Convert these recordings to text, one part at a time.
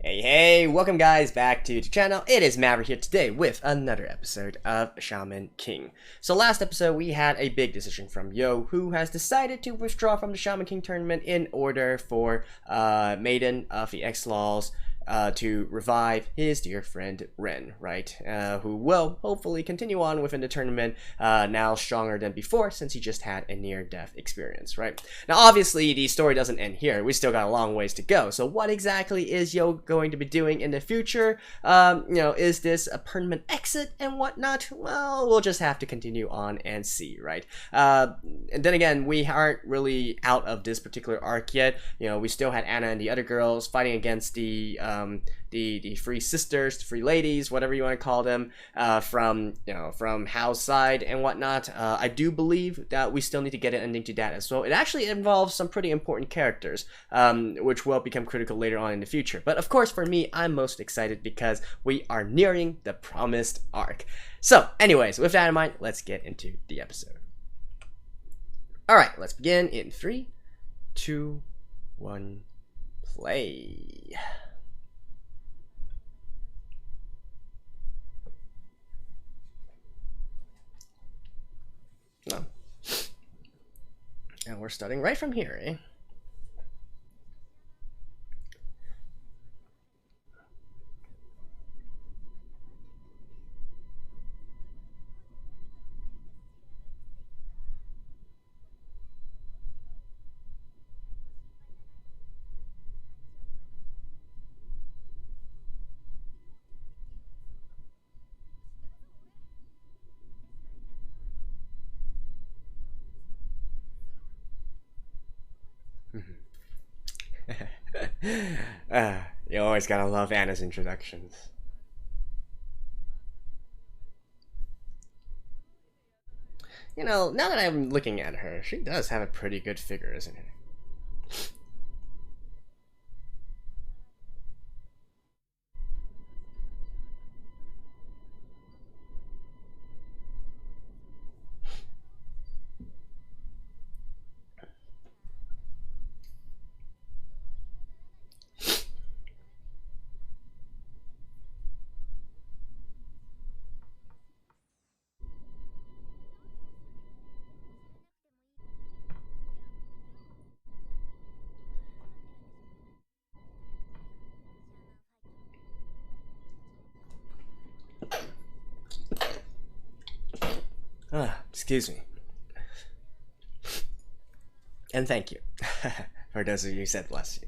Hey, welcome guys back to the channel. It is Maverick here today with another episode of Shaman King. So last episode we had a big decision from Yo, who has decided to withdraw from the Shaman King tournament in order for Maiden of the X-Laws to revive his dear friend Ren, right? Who will hopefully continue on within the tournament, now stronger than before since he just had a near-death experience, right? Now obviously the story doesn't end here. We still got a long ways to go. So what exactly is Yo going to be doing in the future? Is this a permanent exit and whatnot? Well, we'll just have to continue on and see, right? And then again, we aren't really out of this particular arc yet. We still had Anna and the other girls fighting against the free sisters, the free ladies, whatever you want to call them, from Hao's side and whatnot. I do believe that we still need to get an ending to that as well. It actually involves some pretty important characters, which will become critical later on in the future. But of course, for me, I'm most excited because we are nearing the promised arc. So, anyways, with that in mind, let's get into the episode. All right, let's begin in 3, 2, 1, play. No. And we're starting right from here, eh? You always gotta love Anna's introductions. Now that I'm looking at her, she does have a pretty good figure, isn't it? Excuse me. And thank you. For those of you who said bless you.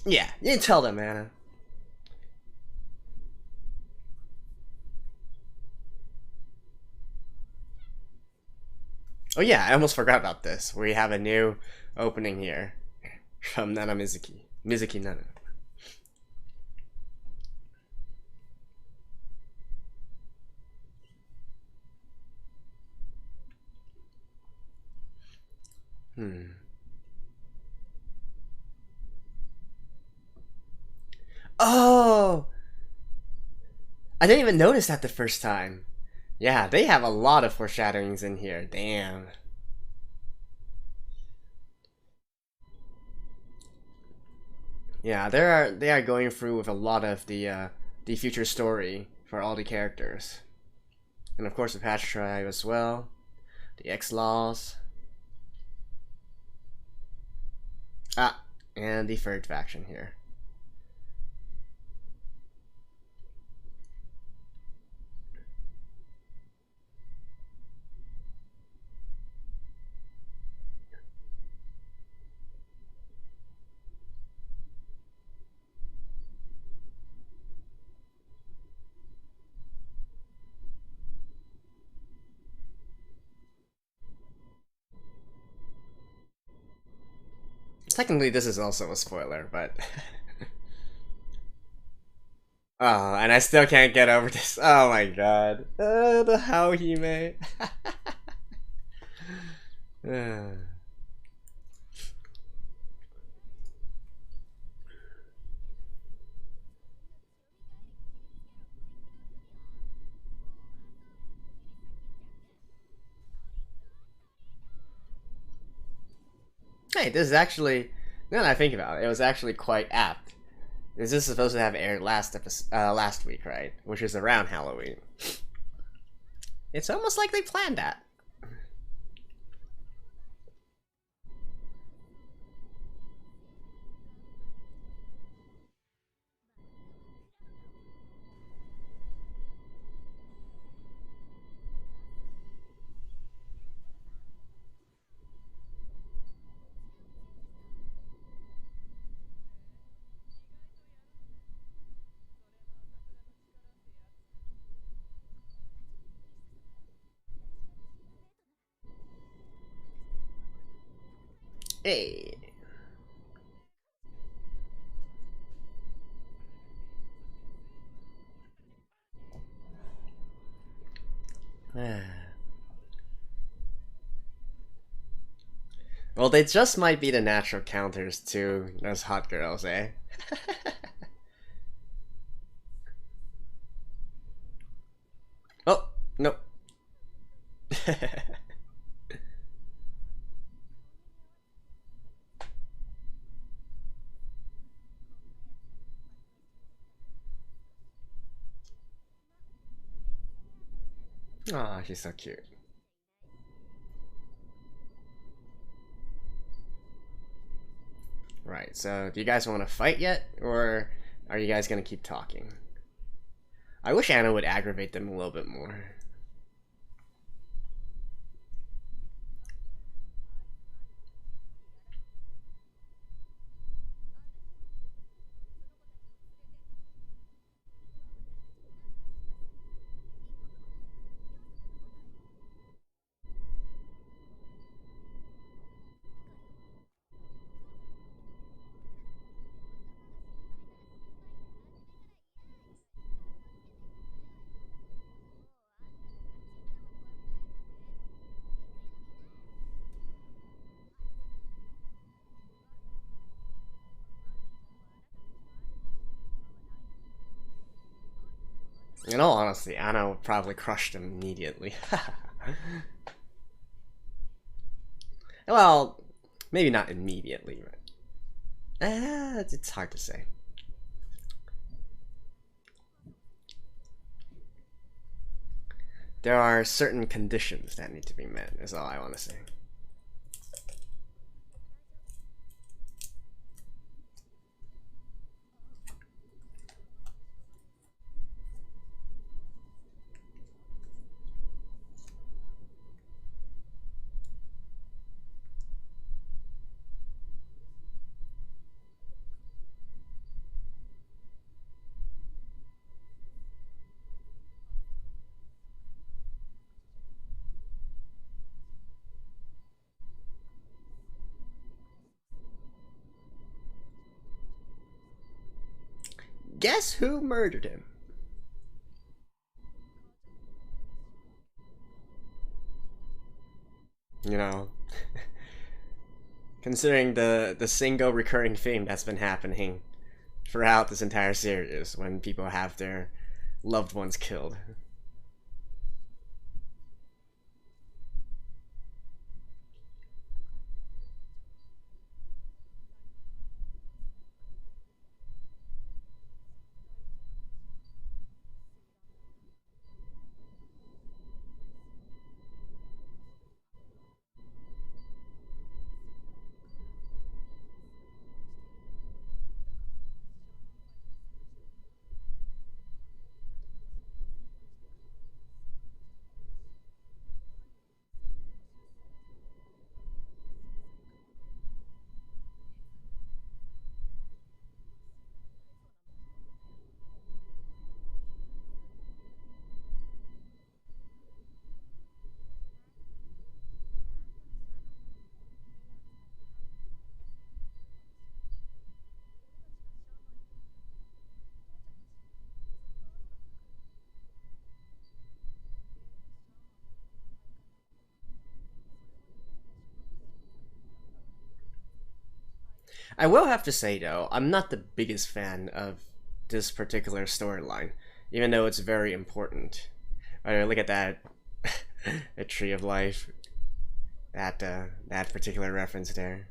Yeah, you tell them, Anna. Oh yeah, I almost forgot about this. We have a new opening here from Nana Mizuki. Mizuki Nana. Oh! I didn't even notice that the first time. Yeah, they have a lot of foreshadowings in here. Damn. Yeah, they are going through with a lot of the future story for all the characters. And of course the Patch Tribe as well. The X-Laws. And the third faction here. Technically, this is also a spoiler, but... Oh, and I still can't get over this. Oh my god. The how he made. Hey, this is actually, now that I think about it, it was actually quite apt. This is supposed to have aired last week, right? Which is around Halloween. It's almost like they planned that. Hey. Well, they just might be the natural counters to those hot girls, eh? Oh, no. Aw, she's so cute. Right, so do you guys want to fight yet? Or are you guys going to keep talking? I wish Anna would aggravate them a little bit more. In all honesty, Anna would probably crush them immediately. Well, maybe not immediately, but it's hard to say. There are certain conditions that need to be met, is all I want to say. Guess who murdered him? You know, considering the single recurring theme that's been happening throughout this entire series when people have their loved ones killed. I will have to say though, I'm not the biggest fan of this particular storyline, even though it's very important. Look at that, a tree of life. That particular reference there.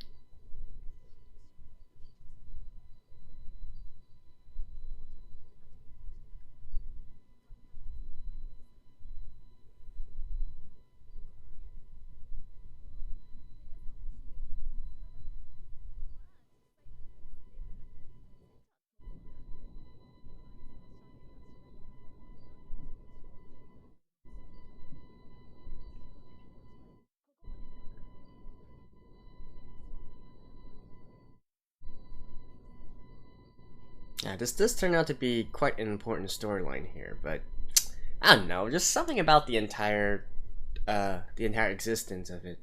Yeah, this does turn out to be quite an important storyline here, but I don't know, just something about the entire existence of it.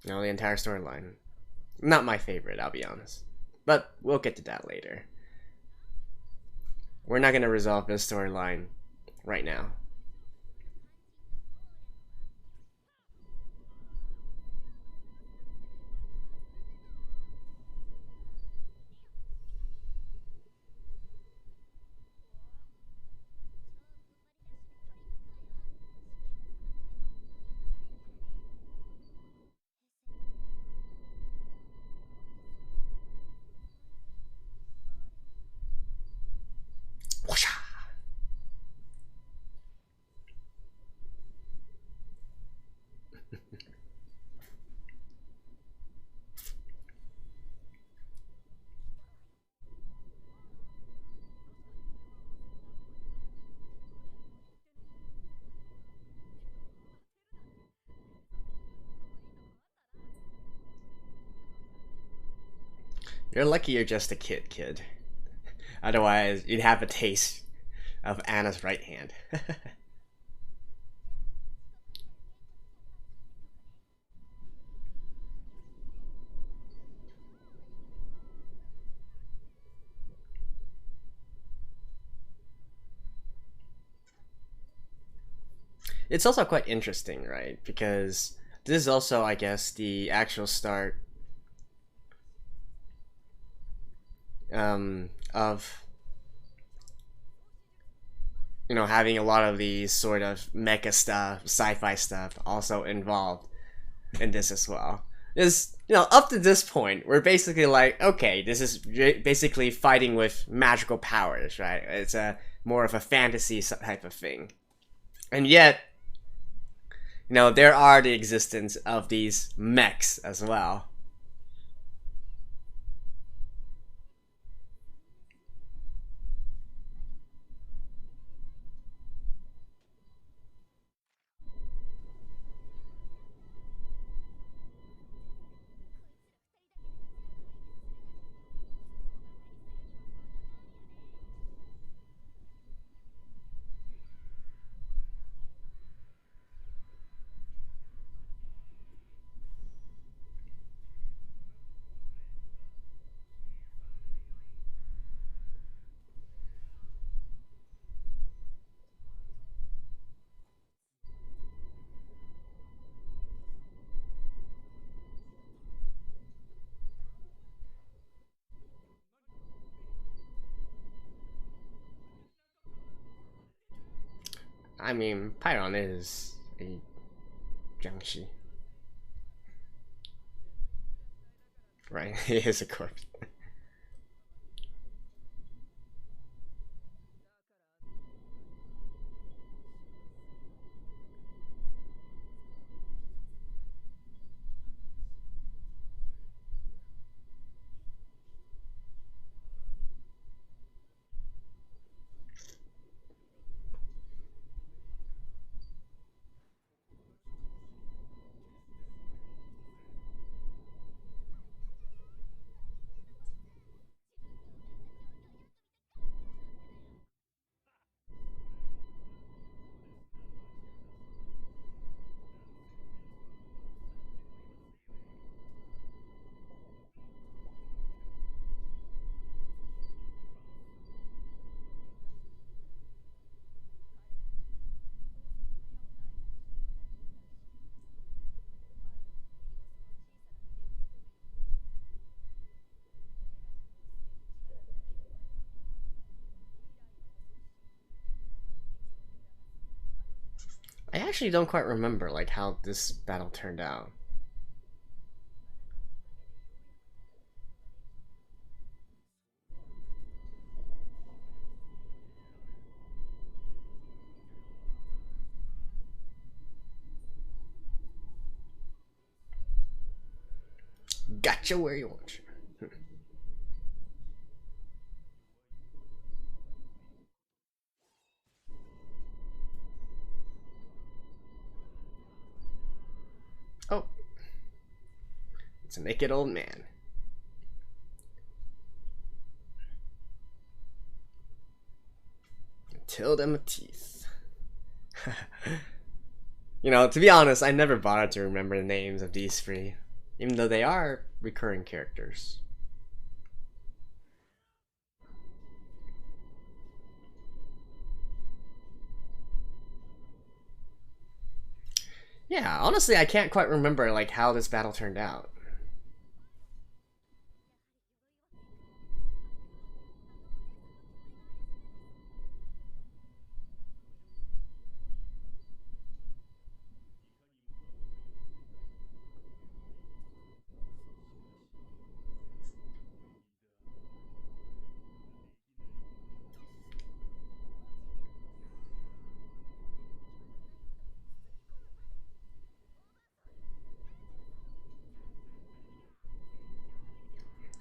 The entire storyline. Not my favorite, I'll be honest. But we'll get to that later. We're not gonna resolve this storyline right now. You're lucky you're just a kid. Otherwise, you'd have a taste of Anna's right hand. It's also quite interesting, right? Because this is also, I guess, the actual start of having a lot of these sort of mecha stuff, sci-fi stuff also involved in this as well. Is up to this point, we're basically like, okay, this is basically fighting with magical powers, right? It's a more of a fantasy type of thing, and yet, there are the existence of these mechs as well. I mean, Pyron is a Jiangxi, right? He is a corpse. I actually don't quite remember like how this battle turned out. Gotcha where you want you. Oh, it's a naked old man. Tilda Matisse. You know, to be honest, I never bothered to remember the names of these three, even though they are recurring characters. Yeah, honestly, I can't quite remember like how this battle turned out.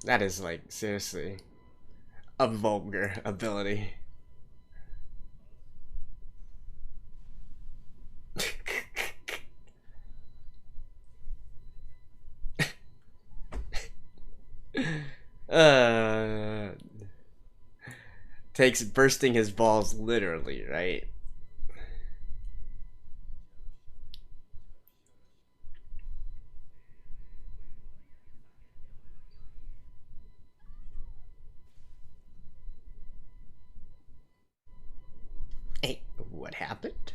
That is like seriously a vulgar ability. uh, Takes bursting his balls literally, right? Hey, what happened?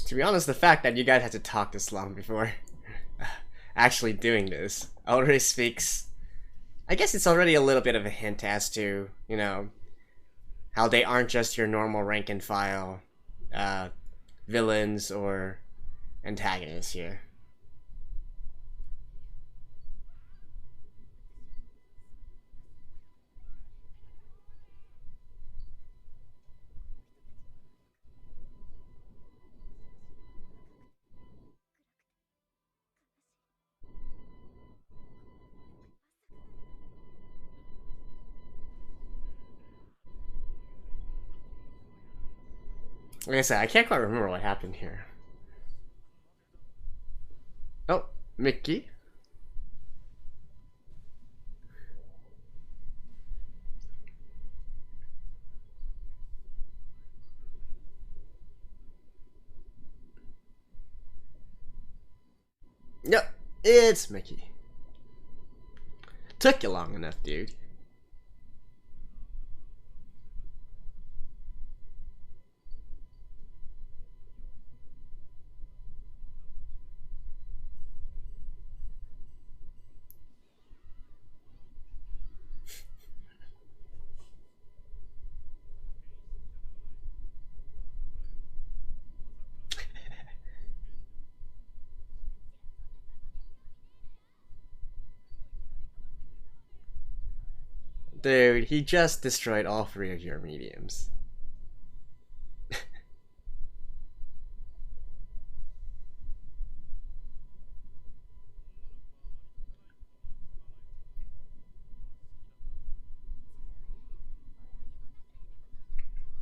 To be honest, the fact that you guys had to talk this long before actually doing this already speaks. I guess it's already a little bit of a hint as to, you know, how they aren't just your normal rank and file uh, villains or antagonists here. Like I said, I can't quite remember what happened here. Oh, Mickey. Yep, it's Mickey. Took you long enough, dude. Dude, he just destroyed all three of your mediums.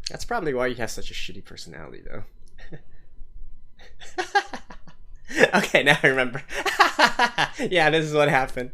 That's probably why you have such a shitty personality, though. Okay, now I remember. Yeah, this is what happened.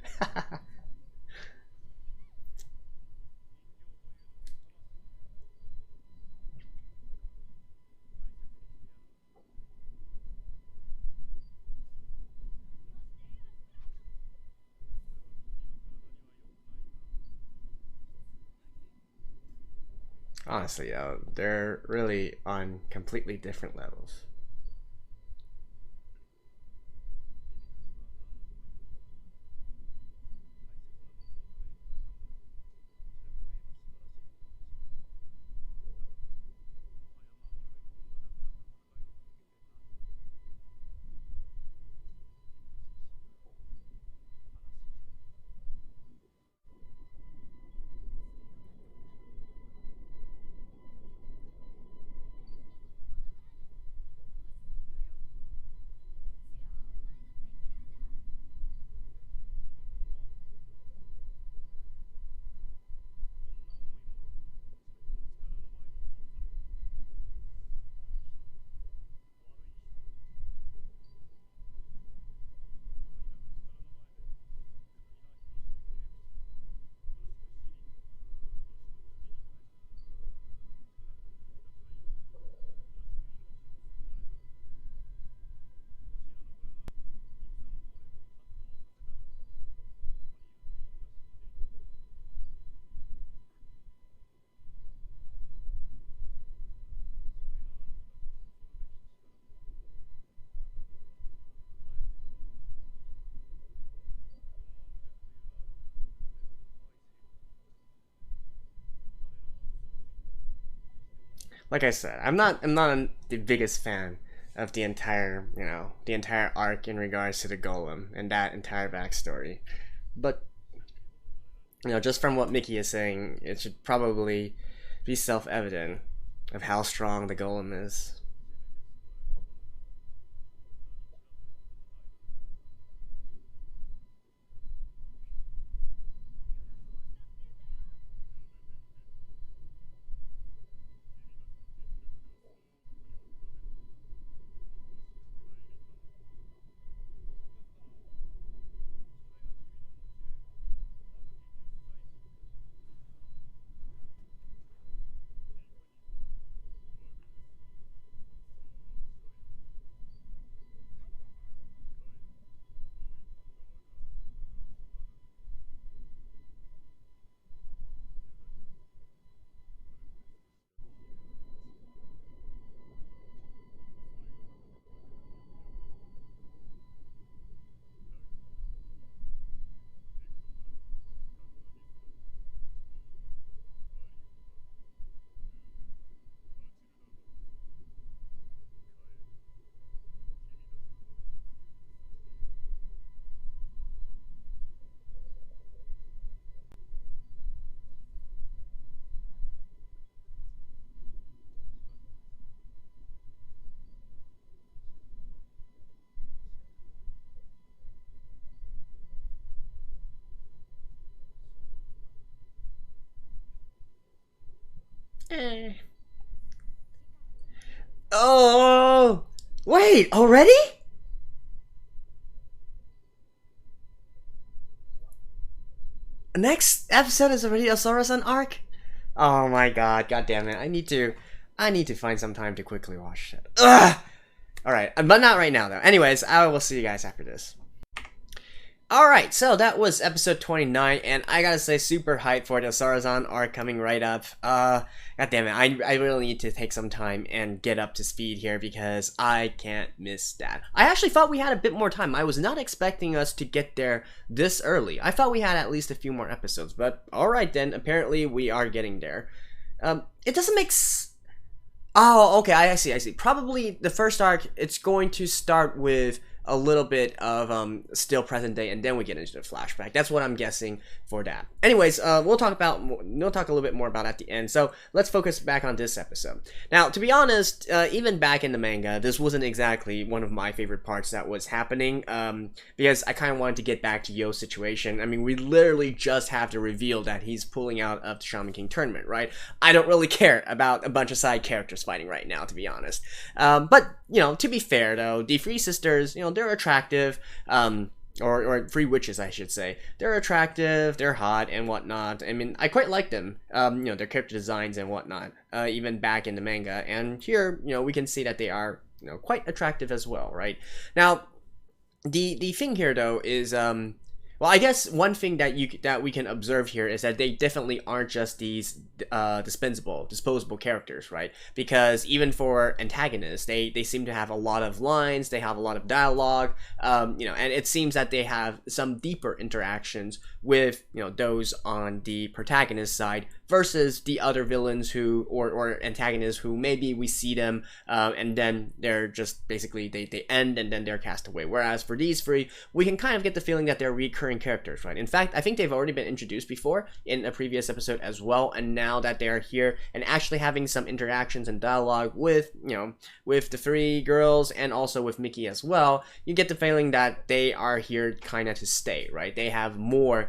Honestly, they're really on completely different levels. Like I said, I'm not the biggest fan of the entire arc in regards to the golem and that entire backstory. But just from what Mickey is saying, it should probably be self-evident of how strong the golem is. Eh. Oh, wait, already? Next episode is already a Sorosan arc? Oh my god damn it. I need to find some time to quickly watch it. Ugh! Alright, but not right now though. Anyways, I will see you guys after this. Alright, so that was episode 29, and I gotta say, super hyped for the Sarazan arc coming right up. God damn it, I really need to take some time and get up to speed here because I can't miss that. I actually thought we had a bit more time. I was not expecting us to get there this early. I thought we had at least a few more episodes, but alright then, apparently we are getting there. It doesn't make Oh, okay, I see. Probably the first arc, it's going to start with a little bit of still present day, and then we get into the flashback. That's what I'm guessing for that. Anyways, we'll talk a little bit more about it at the end. So let's focus back on this episode. Now, to be honest, even back in the manga, this wasn't exactly one of my favorite parts that was happening, because I kind of wanted to get back to Yo's situation. I mean, we literally just have to reveal that he's pulling out of the Shaman King tournament, right? I don't really care about a bunch of side characters fighting right now, to be honest. But you know, to be fair though, the three sisters, you know, they're attractive, or three witches, I should say. They're attractive, they're hot, and whatnot. I mean, I quite like them, you know, their character designs and whatnot, even back in the manga. And here, you know, we can see that they are, you know, quite attractive as well, right? Now, the thing here though is, well, I guess one thing that we can observe here is that they definitely aren't just these disposable characters, right? Because even for antagonists, they seem to have a lot of lines, they have a lot of dialogue, you know, and it seems that they have some deeper interactions with, you know, those on the protagonist side versus the other villains who or antagonists who maybe we see them and then they're just basically they end and then they're cast away. Whereas for these three, we can kind of get the feeling that they're recurring characters, right? In fact, I think they've already been introduced before in a previous episode as well, and now that they're here and actually having some interactions and dialogue with, you know, with the three girls and also with Mickey as well, you get the feeling that they are here kind of to stay, right? They have more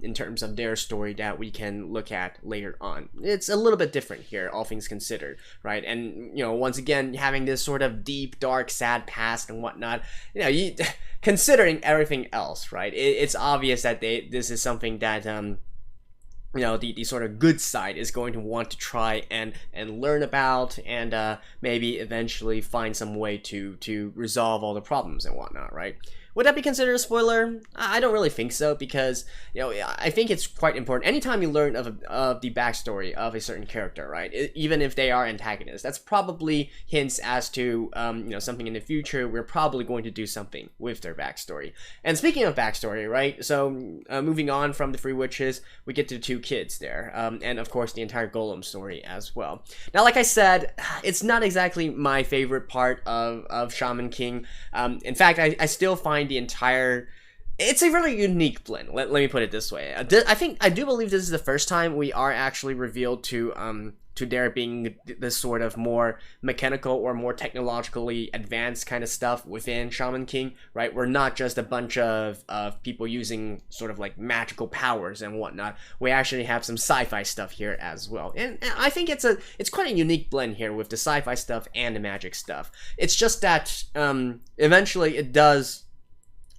in terms of their story that we can look at later on. It's a little bit different here, all things considered, right? And, you know, once again, having this sort of deep, dark, sad past and whatnot, you know, considering everything else, right? It's obvious that this is something that you know, the sort of good side is going to want to try and learn about and maybe eventually find some way to resolve all the problems and whatnot, right? Would that be considered a spoiler? I don't really think so, because, you know, I think it's quite important. Anytime you learn of the backstory of a certain character, right, even if they are antagonists, that's probably hints as to, you know, something in the future. We're probably going to do something with their backstory. And speaking of backstory, right, so moving on from the three witches, we get to the two kids there, and of course the entire Golem story as well. Now, like I said, it's not exactly my favorite part of Shaman King. In fact, I still find it's a really unique blend. Let me put it this way. I do believe this is the first time we are actually revealed to there being this sort of more mechanical or more technologically advanced kind of stuff within Shaman King, right? We're not just a bunch of people using sort of like magical powers and whatnot. We actually have some sci-fi stuff here as well. And I think it's quite a unique blend here with the sci-fi stuff and the magic stuff. It's just that eventually it does.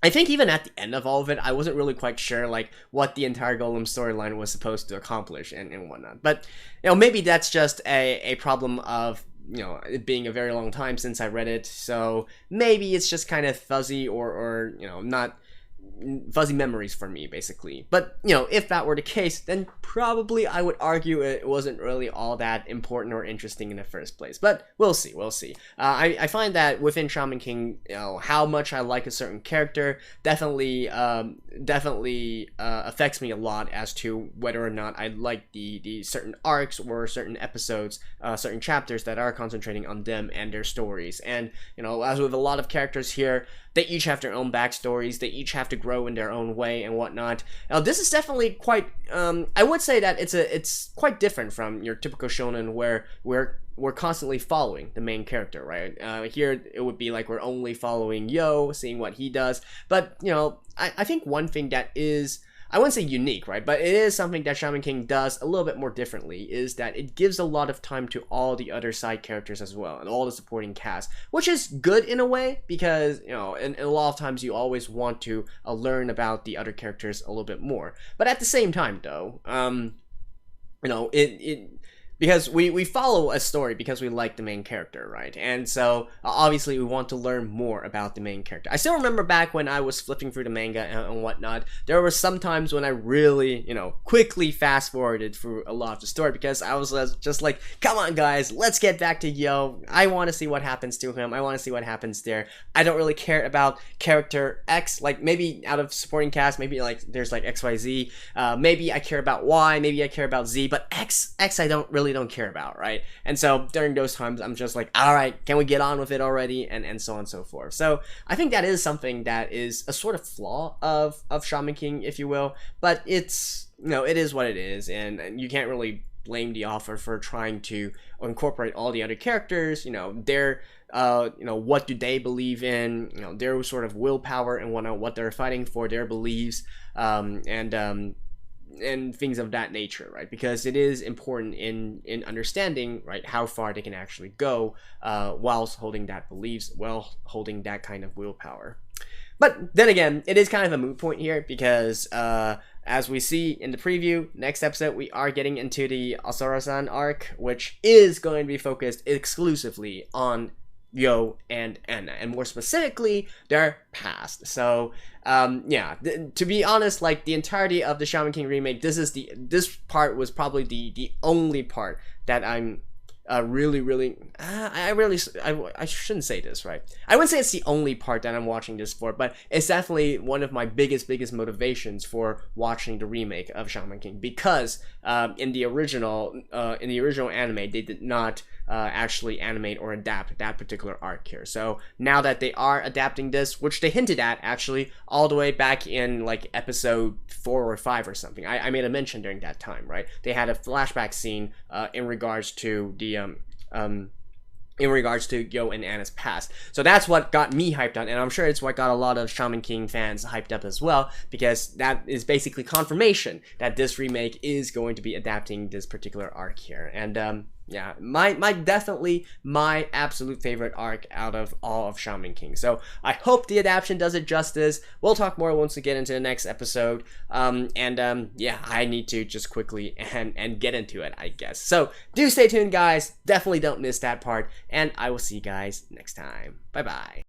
I think even at the end of all of it, I wasn't really quite sure like what the entire Golem storyline was supposed to accomplish and whatnot. But, you know, maybe that's just a problem of, you know, it being a very long time since I read it. So maybe it's just kind of fuzzy or you know, not fuzzy memories for me, basically. But, you know, if that were the case, then probably I would argue it wasn't really all that important or interesting in the first place. But we'll see. I find that within Shaman King, you know, how much I like a certain character definitely affects me a lot as to whether or not I like the certain arcs or certain episodes, certain chapters that are concentrating on them and their stories. And, you know, as with a lot of characters here, they each have their own backstories. They each have to grow in their own way and whatnot. Now, this is definitely quite. I would say that it's quite different from your typical shonen where we're constantly following the main character, right? Here it would be like we're only following Yo, seeing what he does. But, you know, I think one thing that is, I wouldn't say unique, right? But it is something that Shaman King does a little bit more differently, is that it gives a lot of time to all the other side characters as well, and all the supporting cast, which is good in a way, because, you know, and a lot of times you always want to learn about the other characters a little bit more. But at the same time, though, you know, because we follow a story because we like the main character, right? And so obviously we want to learn more about the main character. I still remember back when I was flipping through the manga and whatnot, there were some times when I really, quickly fast forwarded through a lot of the story because I was just like, come on guys, let's get back to Yo. I want to see what happens to him. I want to see what happens there. I don't really care about character X, like maybe out of supporting cast, maybe like there's like XYZ, maybe I care about Y, maybe I care about Z, but X I don't care about, right? And so during those times I'm just like, all right, can we get on with it already, and so on and so forth. So I think that is something that is a sort of flaw of Shaman King, if you will, but it's, it is what it is, and you can't really blame the author for trying to incorporate all the other characters, their what do they believe in, their sort of willpower and what they're fighting for, their beliefs, and things of that nature, right? Because it is important in understanding, right, how far they can actually go whilst holding that beliefs, while holding that kind of willpower. But then again, it is kind of a moot point here because as we see in the preview, next episode we are getting into the Asura-san arc, which is going to be focused exclusively on Yo and Anna, and more specifically their past. So to be honest, like the entirety of the Shaman King remake, this part was probably the only part that I'm I shouldn't say this, right? I wouldn't say it's the only part that I'm watching this for, but it's definitely one of my biggest motivations for watching the remake of Shaman King, because in the original anime they did not actually animate or adapt that particular arc here. So now that they are adapting this, which they hinted at actually all the way back in like episode 4 or 5 or something, I made a mention during that time, right? They had a flashback scene in regards to the Yo and Anna's past. So that's what got me hyped on, and I'm sure it's what got a lot of Shaman King fans hyped up as well, because that is basically confirmation that this remake is going to be adapting this particular arc here. And yeah, definitely my absolute favorite arc out of all of Shaman King. So I hope the adaptation does it justice. We'll talk more once we get into the next episode. Yeah, I need to just quickly and get into it, I guess. So do stay tuned, guys. Definitely don't miss that part, and I will see you guys next time. Bye bye.